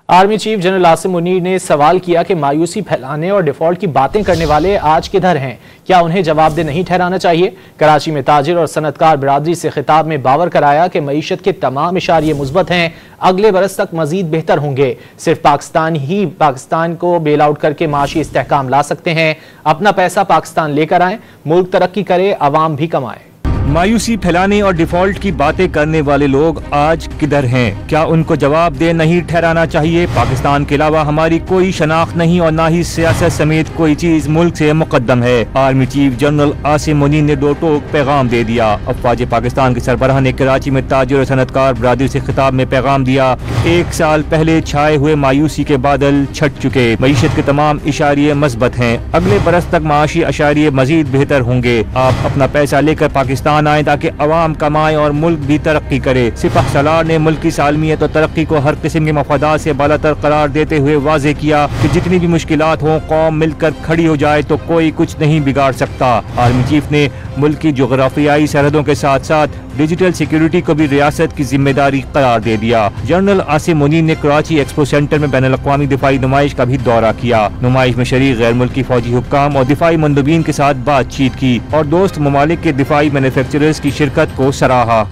Army chief general Asim Munir ने सवाल किया कि मायूसी फैलाने और डिफॉल्ट की बातें करने वाले आज किधर हैं? क्या उन्हें जवाबदेह नहीं ठहराना चाहिए? कराची में ताजिर और सनतकार बिरादरी से खिताब में बावर कराया कि मईशत के तमाम इशारे मुस्बत हैं, अगले बरस तक मजीद बेहतर होंगे। सिर्फ पाकिस्तान ही पाकिस्तान को बेल आउट करके माशी इस्तेहकाम ला सकते हैं। अपना पैसा पाकिस्तान लेकर आए, मुल्क तरक्की करे, अवाम भी कमाए। मायूसी फैलाने और डिफॉल्ट की बातें करने वाले लोग आज किधर हैं? क्या उनको जवाबदेह नहीं ठहराना चाहिए? पाकिस्तान के अलावा हमारी कोई शनाख्त नहीं और ना ही सियासत समेत कोई चीज मुल्क से मुकद्दम है। Army chief general Asim Munir ने दो टोक पैगाम दे दिया। अफवाज पाकिस्तान के सरबराह ने कराची में ताजिर और सनतकार बिरादरी से खिताब में पैगाम दिया। 1 साल पहले छाए हुए मायूसी के बादल छट चुके, मईशत के तमाम इशारे मस्बत हैं, अगले बरस तक माशी इशारे मजीद बेहतर होंगे। आप अपना पैसा लेकर पाकिस्तान आए ताकि अवाम कमाए और मुल्क भी तरक्की करे। सिपह सलार ने मुल्क की सालमियत और तरक्की को हर किस्म के मफादात से बालातर करार देते हुए वाजे किया कि जितनी भी मुश्किलात हो, कौम मिलकर खड़ी हो जाए तो कोई कुछ नहीं बिगाड़ सकता। आर्मी चीफ ने मुल्क की जोग्राफियाई सरहदों के साथ साथ डिजिटल सिक्योरिटी को भी रियासत की जिम्मेदारी करार दे दिया। जनरल आसिम मुनीर ने कराची एक्सपो सेंटर में बैनुल-अक़वामी दिफाई नुमाइश का भी दौरा किया। नुमाइश में शरीक गैर मुल्की फौजी हुक्काम और दिफाई मंदूबीन के साथ बातचीत की और दोस्त ममालिक के दिफाई मैन्युफैक्चरर्स की शिरकत को सराहा।